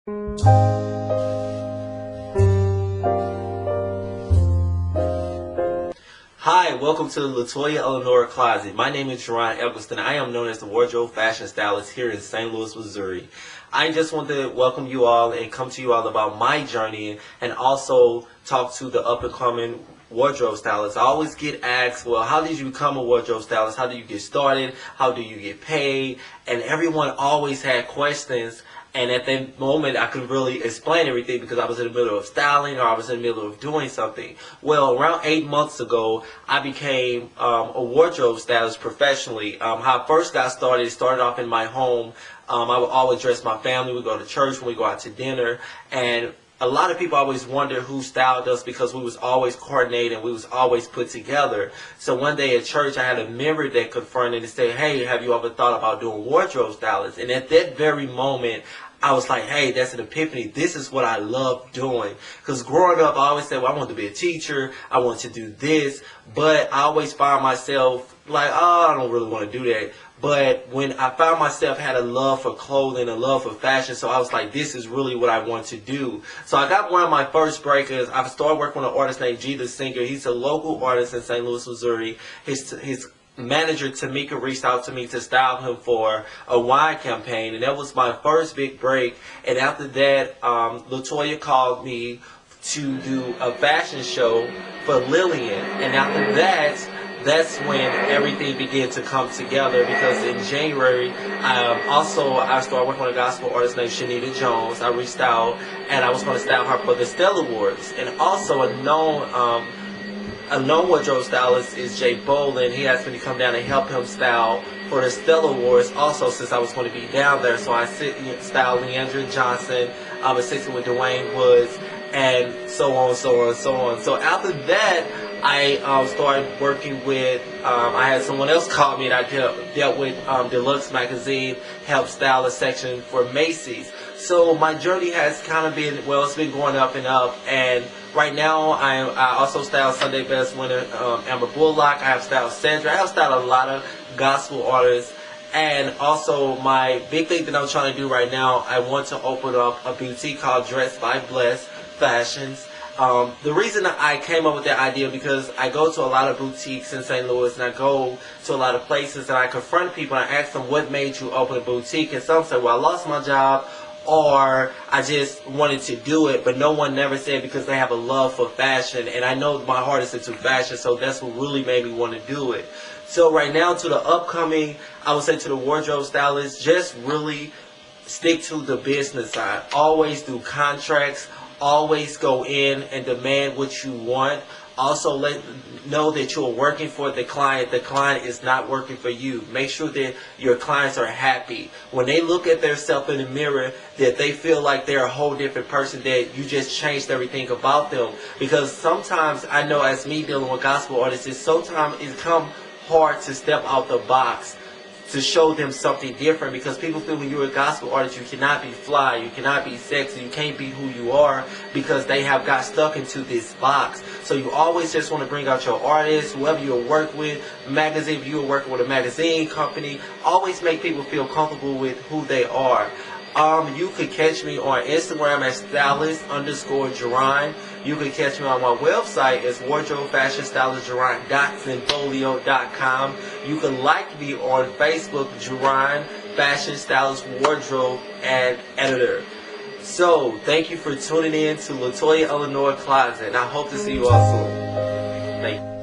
Hi, welcome to the Latoya Eleanor Closet. My name is Jaron Egglenton. I am known as the Wardrobe Fashion Stylist here in St. Louis, Missouri. I just want to welcome you all and come to you all about my journey and also talk to the up-and-coming wardrobe stylist. I always get asked, well, how did you become a wardrobe stylist? How do you get started? How do you get paid? And everyone always had questions. And at that moment, I couldn't really explain everything because I was in the middle of styling or I was in the middle of doing something. Well, around 8 months ago, I became a wardrobe stylist professionally. How I first got started, it started off in my home. I would always dress my family. We go to church when we go out to dinner. And a lot of people always wonder who styled us because we was always coordinated, we was always put together. So one day at church, I had a member that confronted and said, hey, have you ever thought about doing wardrobe stylist? And at that very moment, I was like, hey, that's an epiphany. This is what I love doing. Because growing up, I always said, well, I want to be a teacher. I want to do this. But I always found myself like, oh, I don't really want to do that. But when I found myself had a love for clothing, a love for fashion, so I was like, this is really what I want to do. So I got one of my first breakers. I started working with an artist named G the Singer. He's a local artist in St. Louis, Missouri. His manager Tamika reached out to me to style him for a wine campaign, and that was my first big break. And after that, Latoya called me to do a fashion show for Lillian, and after that, that's when everything began to come together, because in January, I started working with a gospel artist named Shanita Jones. I reached out and I was going to style her for the Stella Awards. And also a known wardrobe stylist is Jay Bolin. He asked me to come down and help him style for the Stella Awards also, since I was going to be down there. So I styled Leandra Johnson, assisting with Dwayne Woods, and so on, so on, so on. So after that, I started working with, I had someone else call me, and I dealt with Deluxe Magazine, helped style a section for Macy's. So my journey has kind of been, well, it's been going up and up, and right now I also style Sunday Best winner Amber Bullock. I have styled Sandra. I have styled a lot of gospel artists. And also my big thing that I'm trying to do right now, I want to open up a boutique called Dressed by Bless Fashions. The reason I came up with that idea, because I go to a lot of boutiques in St. Louis, and I go to a lot of places, and I confront people and I ask them, what made you open a boutique? And some say, well, I lost my job, or I just wanted to do it, but no one never said because they have a love for fashion. And I know my heart is into fashion, so that's what really made me want to do it. So right now, to the upcoming, I would say to the wardrobe stylist, just really stick to the business side. Always do contracts. Always go in and demand what you want. Also know that you're working for the client. The client is not working for you. Make sure that your clients are happy. When they look at themselves in the mirror, that they feel like they're a whole different person, that you just changed everything about them. Because sometimes, I know as me dealing with gospel artists, sometimes it comes hard to step out the box, to show them something different, because people feel when you're a gospel artist, you cannot be fly, you cannot be sexy, you can't be who you are, because they have got stuck into this box. So you always just want to bring out your artists, whoever you work with, magazine, if you're working with a magazine company, always make people feel comfortable with who they are. You could catch me on Instagram at Stylist_Jaron. You can catch me on my website as wardrobefashionstylistjaron.zenfolio.com. You can like me on Facebook, Jaron Fashion Stylist Wardrobe and Editor. So, thank you for tuning in to Latoya Eleanor Closet, and I hope to see you all soon. Thank you.